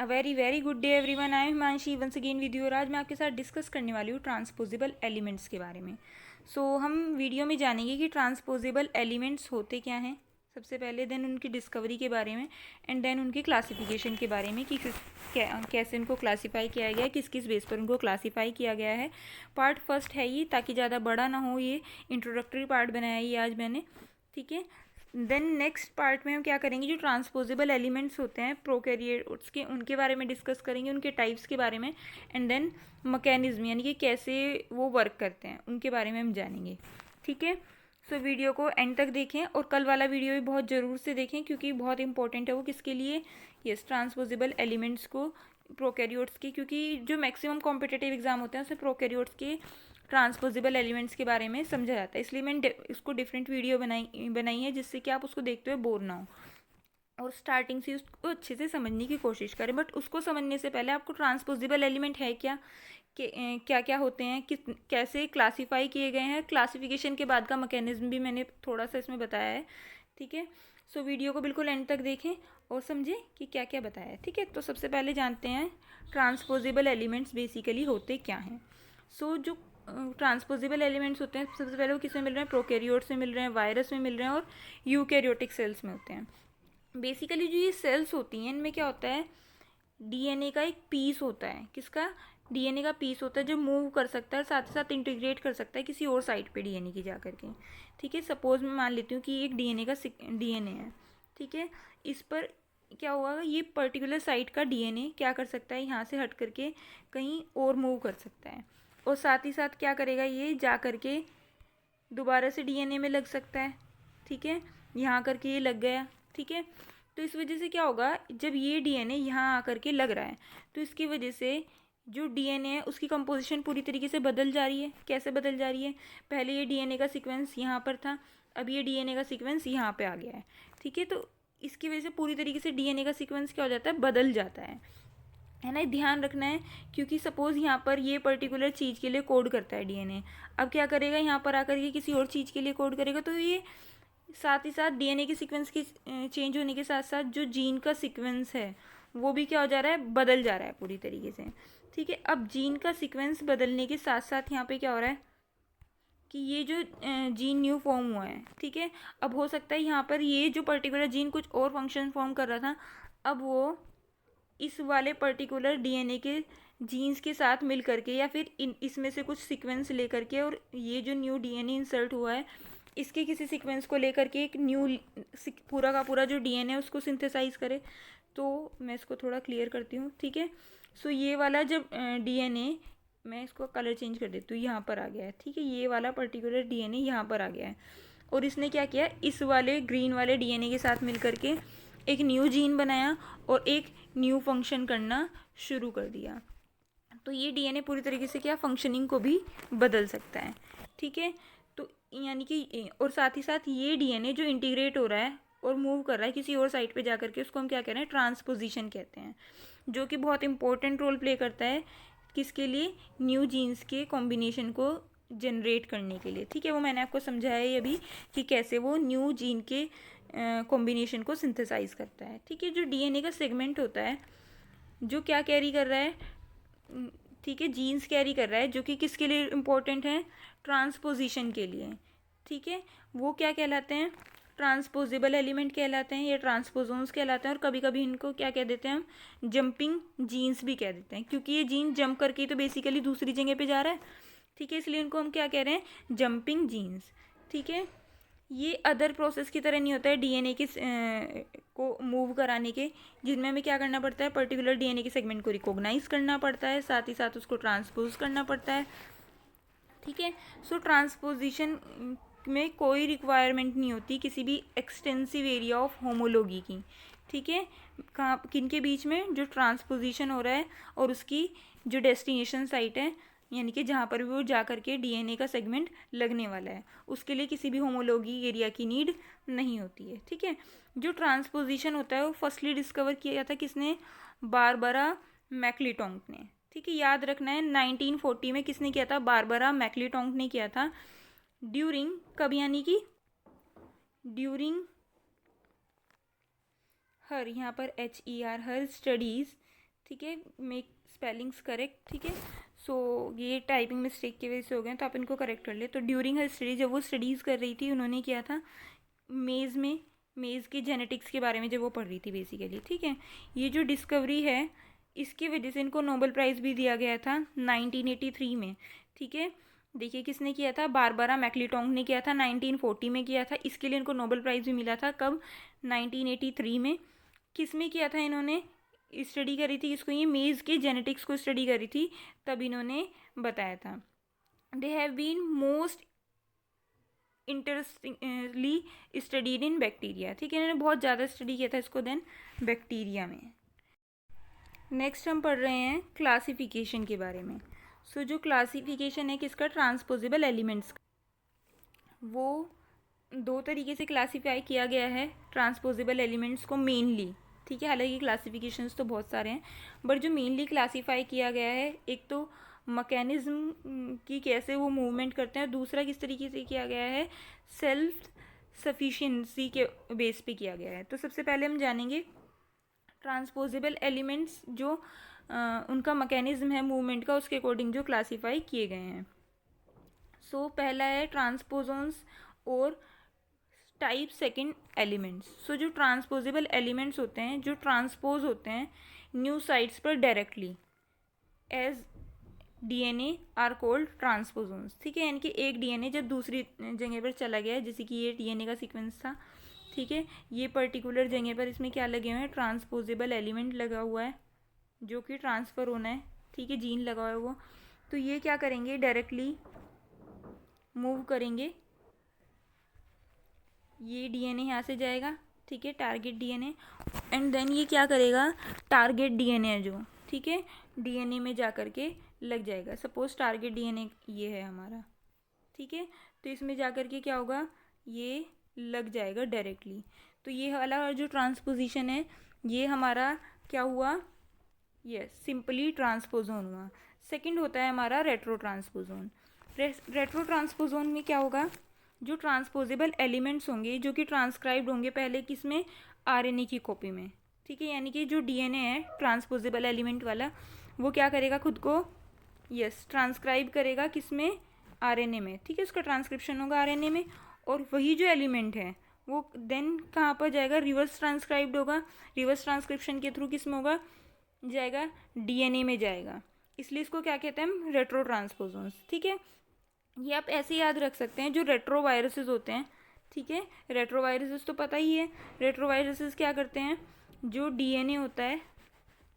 Very very good day everyone. I am Himanshi once again with you. और आज मैं आपके साथ डिस्कस करने वाली हूँ ट्रांसपोजेबल एलिमेंट्स के बारे में। हम वीडियो में जानेंगे कि ट्रांसपोजेबल एलिमेंट्स होते क्या हैं सबसे पहले, देन उनकी डिस्कवरी के बारे में, एंड देन उनकी क्लासिफिकेशन के बारे में कि कैसे उनको क्लासीफाई किया गया है, किस किस बेस पर उनको क्लासीफाई किया गया है। पार्ट फर्स्ट है ये, ताकि ज़्यादा बड़ा ना हो, ये इंट्रोडक्टरी पार्ट बनाया ये आज मैंने। ठीक है, देन नेक्स्ट पार्ट में हम क्या करेंगे, जो ट्रांसपोजेबल एलिमेंट्स होते हैं प्रोकैरियोट्स के, उनके बारे में डिस्कस करेंगे, उनके टाइप्स के बारे में, एंड देन मैकेनिज्म यानी कि कैसे वो वर्क करते हैं उनके बारे में हम जानेंगे। ठीक है, वीडियो को एंड तक देखें और कल वाला वीडियो भी बहुत ज़रूर से देखें क्योंकि बहुत इंपॉर्टेंट है वो। किसके लिए? यस, ट्रांसपोजेबल एलिमेंट्स को, प्रोकैरियोट्स के, क्योंकि जो मैक्सिमम कॉम्पिटिटिव एग्जाम होते हैं उसमें प्रोकैरियोट्स के ट्रांसपोजेबल एलिमेंट्स के बारे में समझा जाता है। इसलिए मैंने इसको डिफरेंट वीडियो बनाई है जिससे कि आप उसको देखते हुए बोर ना हो और स्टार्टिंग से उसको अच्छे से समझने की कोशिश करें। बट उसको समझने से पहले आपको ट्रांसपोजेबल एलिमेंट है क्या, क्या क्या होते हैं, कैसे क्लासीफाई किए गए हैं, क्लासिफिकेशन के बाद का मैकेनिज्म भी मैंने थोड़ा सा इसमें बताया है। ठीक है, वीडियो को बिल्कुल एंड तक देखें और समझें कि क्या क्या बताया है। ठीक है, तो सबसे पहले जानते हैं ट्रांसपोजेबल एलिमेंट्स बेसिकली होते क्या हैं। जो ट्रांसपोजेबल एलिमेंट्स होते हैं सबसे पहले वो किस में मिल रहे हैं? प्रोकैरियोट्स में मिल रहे हैं, वायरस में मिल रहे हैं और यूकैरियोटिक सेल्स में होते हैं। बेसिकली जो ये सेल्स होती हैं इनमें क्या होता है, डीएनए का एक पीस होता है। किसका? डीएनए का पीस होता है जो मूव कर सकता है, साथ ही साथ इंटीग्रेट कर सकता है किसी और साइट पे डीएनए की जा करके। ठीक है, सपोज मैं मान लेती हूँ कि एक डीएनए का डीएनए है। ठीक है, इस पर क्या हुआ, ये पर्टिकुलर साइट का डीएनए क्या कर सकता है, यहाँ से हट करके कहीं और मूव कर सकता है और साथ ही साथ क्या करेगा, ये जा करके दोबारा से डीएनए में लग सकता है। ठीक है, यहाँ करके ये लग गया। ठीक है, तो इस वजह से क्या होगा, जब ये डीएनए यहाँ आकर के लग रहा है तो इसकी वजह से जो डीएनए है उसकी कंपोजिशन पूरी तरीके से बदल जा रही है। कैसे बदल जा रही है? पहले ये डीएनए का सीक्वेंस यहाँ पर था, अब ये डीएनए का सीक्वेंस यहाँ पे आ गया है। ठीक है, तो इसकी वजह से पूरी तरीके से डीएनए का सीक्वेंस क्या हो जाता है, बदल जाता है ना। ध्यान रखना है क्योंकि सपोज यहाँ पर ये पर्टिकुलर चीज़ के लिए कोड करता है डीएनए, अब क्या करेगा, यहाँ पर आकर के किसी और चीज़ के लिए कोड करेगा, तो ये साथ ही साथ डीएनए के सीक्वेंस के चेंज होने के साथ साथ जो जीन का सीक्वेंस है वो भी क्या हो जा रहा है, बदल जा रहा है पूरी तरीके से। ठीक है, अब जीन का सीक्वेंस बदलने के साथ साथ यहाँ पे क्या हो रहा है कि ये जो जीन न्यू फॉर्म हुआ है। ठीक है, अब हो सकता है यहाँ पर ये जो पर्टिकुलर जीन कुछ और फंक्शन फॉर्म कर रहा था, अब वो इस वाले पर्टिकुलर डीएनए के जीन्स के साथ मिल करके या फिर इसमें से कुछ सीक्वेंस ले करके, और ये जो न्यू डीएनए इंसर्ट हुआ है इसके किसी सीक्वेंस को लेकर के एक न्यू पूरा का पूरा जो डीएनए है उसको सिंथेसाइज करे। तो मैं इसको थोड़ा क्लियर करती हूँ। ठीक है, ये वाला जब डीएनए, मैं इसको कलर चेंज कर देती हूँ, यहाँ पर आ गया है। ठीक है, ये वाला पर्टिकुलर डीएनए यहाँ पर आ गया है और इसने क्या किया, इस वाले ग्रीन वाले डीएनए के साथ मिल करके एक न्यू जीन बनाया और एक न्यू फंक्शन करना शुरू कर दिया। तो ये डीएनए पूरी तरीके से क्या, फंक्शनिंग को भी बदल सकता है। ठीक है, तो यानी कि और साथ ही साथ ये डीएनए जो इंटीग्रेट हो रहा है और मूव कर रहा है किसी और साइट पे जा करके, उसको हम क्या कह रहे हैं, ट्रांसपोजिशन कहते हैं, जो कि बहुत इंपॉर्टेंट रोल प्ले करता है किसके लिए, न्यू जीन्स के कॉम्बिनेशन को जनरेट करने के लिए। ठीक है, वो मैंने आपको समझाया है अभी कि कैसे वो न्यू जीन के कॉम्बिनेशन को सिंथेसाइज करता है। ठीक है, जो डीएनए का सेगमेंट होता है जो क्या कैरी कर रहा है, ठीक है, जीन्स कैरी कर रहा है जो कि किसके लिए इम्पोर्टेंट है, ट्रांसपोजिशन के लिए। ठीक है, वो क्या कहलाते हैं, ट्रांसपोजेबल एलिमेंट कहलाते हैं या ट्रांसपोजोन्स कहलाते हैं। और कभी कभी इनको क्या कह देते हैं हम, जंपिंग जीन्स भी कह देते हैं, क्योंकि ये जीन जंप करके तो बेसिकली दूसरी जगह पे जा रहा है। ठीक है, इसलिए इनको हम क्या कह रहे हैं, जंपिंग जीन्स। ठीक है, ये अदर प्रोसेस की तरह नहीं होता है डीएनए के को मूव कराने के, जिनमें हमें क्या करना पड़ता है, पर्टिकुलर डीएनए के सेगमेंट को रिकॉग्नाइज करना पड़ता है, साथ ही साथ उसको ट्रांसपोज करना पड़ता है। ठीक है, ट्रांसपोजिशन में कोई रिक्वायरमेंट नहीं होती किसी भी एक्सटेंसिव एरिया ऑफ होमोलॉगी की। ठीक है, कहाँ किन के बीच में जो ट्रांसपोजिशन हो रहा है और उसकी जो डेस्टिनेशन साइट है, यानी कि जहाँ पर भी वो जा करके डीएनए का सेगमेंट लगने वाला है, उसके लिए किसी भी होमोलॉगी एरिया की नीड नहीं होती है। ठीक है, जो ट्रांसपोजिशन होता है वो फर्स्टली डिस्कवर किया था किसने, बारबरा मैक्लीटोंक ने। ठीक है, याद रखना है 1940 में किसने किया था, बारबरा मैक्लीटोंक ने किया था। ड्यूरिंग कब, यानी कि ड्यूरिंग हर, यहाँ पर HER, हर स्टडीज़ ठीक है, मेक स्पेलिंग्स करेक्ट, ठीक है। सो ये टाइपिंग मिस्टेक की वजह से हो गए, तो आप इनको करेक्ट कर ले। तो ड्यूरिंग हर स्टडी, जब वो स्टडीज़ कर रही थी, उन्होंने किया था मेज़ के जेनेटिक्स के बारे में जब वो पढ़ रही थी बेसिकली, ठीक है। ये जो डिस्कवरी है, इसकी वजह से इनको नोबेल प्राइज़ भी दिया गया था 1983 में, ठीक है। देखिए किसने किया था, बारबरा मैक्लीटोंग ने किया था, 1940 में किया था। इसके लिए इनको नोबेल प्राइज़ भी मिला था, कब, 1983 में। किस में किया था इन्होंने, स्टडी करी थी इसको, ये मेज़ के जेनेटिक्स को स्टडी करी थी, तब इन्होंने बताया था। They have been most interestingly studied in bacteria, ठीक है। इन्होंने बहुत ज़्यादा स्टडी किया था इसको देन बैक्टीरिया में। नेक्स्ट हम पढ़ रहे हैं क्लासिफिकेशन के बारे में। सो जो क्लासिफिकेशन है किसका, ट्रांसपोजेबल एलिमेंट्स का, वो दो तरीके से क्लासीफाई किया गया है ट्रांसपोजेबल एलिमेंट्स को मेनली, ठीक है। हालांकि क्लासिफिकेशंस तो बहुत सारे हैं, बट जो मेनली क्लासीफाई किया गया है, एक तो मैकेनिज्म की कैसे वो मूवमेंट करते हैं, दूसरा किस तरीके से किया गया है, सेल्फ सफिशिएंसी के बेस पे किया गया है। तो सबसे पहले हम जानेंगे ट्रांसपोजेबल एलिमेंट्स, जो उनका मैकेनिज्म है मूवमेंट का, उसके अकॉर्डिंग जो क्लासीफाई किए गए हैं। सो पहला है ट्रांसपोजोन्स और टाइप सेकंड एलिमेंट्स। सो जो ट्रांसपोजेबल एलिमेंट्स होते हैं, जो ट्रांसपोज होते हैं न्यू साइट्स पर directly as DNA are called transposons, ठीक है। यानी कि एक डीएनए जब दूसरी जगह पर चला गया है, जैसे कि ये डीएनए का सीक्वेंस था, ठीक है, ये पर्टिकुलर जगह पर इसमें क्या लगे हुए हैं, ट्रांसपोजेबल एलिमेंट लगा हुआ है जो कि ट्रांसफ़र होना है, ठीक है, जीन लगा हुआ है वो। तो ये क्या करेंगे, डायरेक्टली मूव करेंगे, ये डीएनए यहाँ से जाएगा, ठीक है, टारगेट डीएनए, एंड देन ये क्या करेगा, टारगेट डीएनए है जो, ठीक है, डीएनए में जा कर के लग जाएगा। सपोज टारगेट डीएनए ये है हमारा, ठीक है, तो इसमें जा कर के क्या होगा, ये लग जाएगा डायरेक्टली। तो ये वाला जो ट्रांसपोजिशन है, ये हमारा क्या हुआ, यस, सिंपली ट्रांसपोजोन हुआ। सेकंड होता है हमारा रेट्रो ट्रांसपोजोन। रेट्रो ट्रांसपोजोन में क्या होगा, जो ट्रांसपोजेबल एलिमेंट्स होंगे जो कि ट्रांसक्राइब्ड होंगे पहले किसमें, आरएनए की कॉपी में, ठीक है। यानी कि जो डीएनए है ट्रांसपोजेबल एलिमेंट वाला, वो क्या करेगा खुद को, यस, ट्रांसक्राइब करेगा किसमें, आरएनए में, ठीक है, उसका ट्रांसक्रिप्शन होगा आरएनए में, और वही जो एलिमेंट है वो देन कहाँ पर जाएगा, रिवर्स ट्रांसक्राइब्ड होगा, रिवर्स ट्रांसक्रिप्शन के थ्रू किस में होगा, जाएगा डीएनए में जाएगा, इसलिए इसको क्या कहते हैं हम, रेट्रो ट्रांसपोजोन्स, ठीक है। ये आप ऐसे याद रख सकते हैं, जो रेट्रो वायरसेस होते हैं, ठीक है, रेट्रो वायरसेस तो पता ही है, रेट्रो वायरसेस क्या करते हैं, जो डीएनए होता है,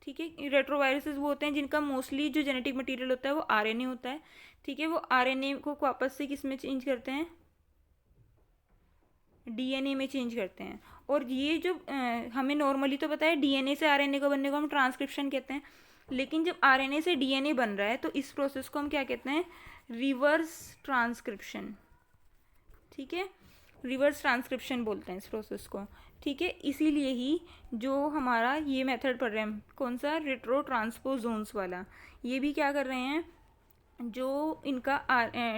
ठीक है, रेट्रो वायरसेस वो होते हैं जिनका मोस्टली जो जेनेटिक मटेरियल होता है वो आरएनए होता है, ठीक है, वो आरएनए को वापस से किस में चेंज करते हैं, डीएनए में चेंज करते हैं। और ये जो हमें नॉर्मली तो पता है डीएनए से आरएनए को बनने को हम ट्रांसक्रिप्शन कहते हैं, लेकिन जब आरएनए से डीएनए बन रहा है तो इस प्रोसेस को हम क्या कहते हैं, रिवर्स ट्रांसक्रिप्शन, ठीक है, रिवर्स ट्रांसक्रिप्शन बोलते हैं इस प्रोसेस को, ठीक है। इसीलिए ही जो हमारा ये मेथड पढ़ रहे हैं, कौन सा, रेट्रो ट्रांसपोजोन्स वाला, ये भी क्या कर रहे हैं, जो इनका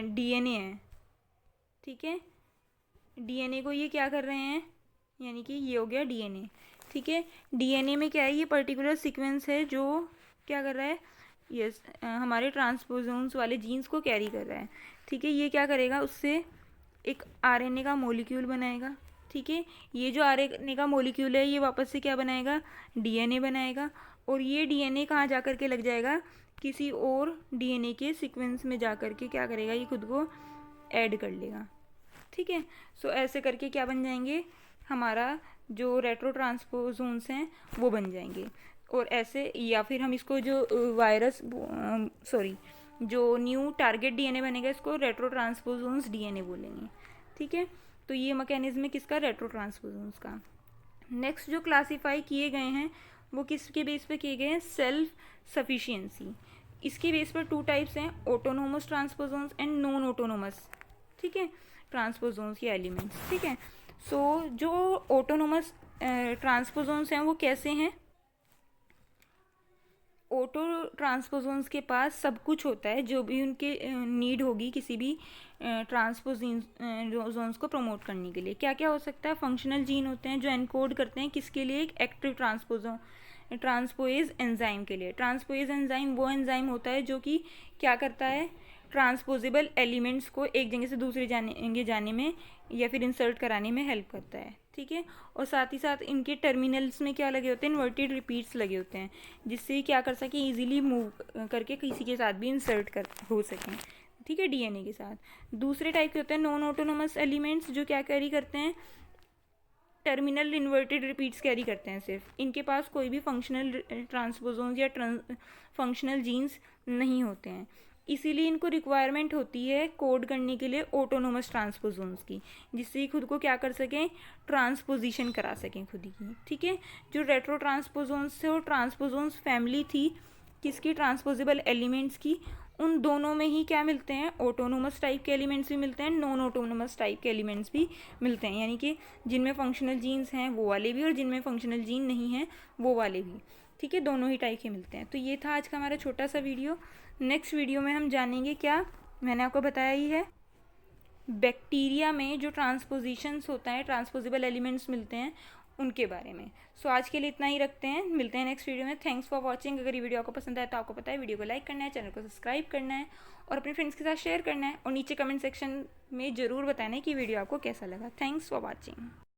डीएनए है, ठीक है, डीएनए को ये क्या कर रहे हैं, यानी कि ये हो गया डीएनए, ठीक है। डीएनए में क्या है, ये पर्टिकुलर सीक्वेंस है जो क्या कर रहा है, यस, हमारे ट्रांसपोजोन्स वाले जीन्स को कैरी कर रहा है, ठीक है। ये क्या करेगा, उससे एक आरएनए का मॉलिक्यूल बनाएगा, ठीक है। ये जो आरएनए का मॉलिक्यूल है ये वापस से क्या बनाएगा, डीएनए बनाएगा, और ये डीएनए कहाँ जा कर के लग जाएगा, किसी और डीएनए के सीक्वेंस में जा कर के क्या करेगा, ये खुद को ऐड कर लेगा, ठीक है। सो ऐसे करके क्या बन जाएंगे, हमारा जो रेट्रो ट्रांसपोजोन्स हैं वो बन जाएंगे। और ऐसे, या फिर हम इसको जो जो न्यू टारगेट डीएनए बनेगा इसको रेट्रो ट्रांसपोजोन्स डीएनए बोलेंगे, ठीक है। तो ये मैकेनिज्म है किसका, रेट्रो ट्रांसपोजोन्स का। नेक्स्ट जो क्लासीफाई किए गए हैं वो किसके बेस पे किए गए हैं, सेल्फ सफिशिएंसी। इसके बेस पर टू टाइप्स हैं, autonomous transposons and non autonomous, ठीक है, ट्रांसपोजोन्स या एलिमेंट्स, ठीक है। सो जो ऑटोनोमस ट्रांसपोजोन्स हैं वो कैसे हैं, ऑटो ट्रांसपोजोन्स के पास सब कुछ होता है जो भी उनके नीड होगी किसी भी ट्रांसपोजोन्स को प्रमोट करने के लिए। क्या क्या हो सकता है, फंक्शनल जीन होते हैं जो एनकोड करते हैं किसके लिए, एक एक्टिव ट्रांसपोजोन ट्रांसपोएज एंजाइम के लिए। ट्रांसपोएज एंजाइम वो एंजाइम होता है जो कि क्या करता है, ट्रांसपोजेबल एलिमेंट्स को एक जगह से दूसरी जगह जाने में या फिर इंसर्ट कराने में हेल्प करता है, ठीक है। और साथ ही साथ इनके टर्मिनल्स में क्या लगे होते हैं, इन्वर्टेड रिपीट्स लगे होते हैं, जिससे क्या कर सके, इजीली मूव करके किसी के साथ भी इंसर्ट हो सकें, ठीक है, डीएनए के साथ। दूसरे टाइप के होते हैं नॉन ऑटोनोमस एलिमेंट्स, जो क्या कैरी करते हैं, टर्मिनल इन्वर्टेड रिपीट्स कैरी करते हैं सिर्फ। इनके पास कोई भी फंक्शनल ट्रांसपोजोन्स या फंक्शनल जीन्स नहीं होते हैं, इसीलिए इनको रिक्वायरमेंट होती है कोड करने के लिए ऑटोनोमस ट्रांसपोजोन्स की, जिससे खुद को क्या कर सकें, ट्रांसपोजिशन करा सकें खुद की, ठीक है। जो रेट्रो ट्रांसपोजोन्स थे वो ट्रांसपोजोन्स फैमिली थी किसकी, ट्रांसपोजेबल एलिमेंट्स की। उन दोनों में ही क्या मिलते हैं, ऑटोनोमस टाइप के एलिमेंट्स भी मिलते हैं, नॉन ऑटोनोमस टाइप के एलिमेंट्स भी मिलते हैं, यानी कि जिनमें फंक्शनल जीन्स हैं वो वाले भी और जिनमें फंक्शनल जीन नहीं हैं वो वाले भी, ठीक है, दोनों ही टाइप के मिलते हैं। तो ये था आज का हमारा छोटा सा वीडियो। नेक्स्ट वीडियो में हम जानेंगे, क्या मैंने आपको बताया ही है, बैक्टीरिया में जो ट्रांसपोजिशंस होता है, ट्रांसपोजेबल एलिमेंट्स मिलते हैं, उनके बारे में। सो आज के लिए इतना ही रखते हैं, मिलते हैं नेक्स्ट वीडियो में। Thanks for watching. अगर ये वीडियो आपको पसंद आए तो आपको पता है वीडियो को लाइक करना है, चैनल को सब्सक्राइब करना है और अपने फ्रेंड्स के साथ शेयर करना है, और नीचे कमेंट सेक्शन में ज़रूर बताना है कि वीडियो आपको कैसा लगा। Thanks for watching.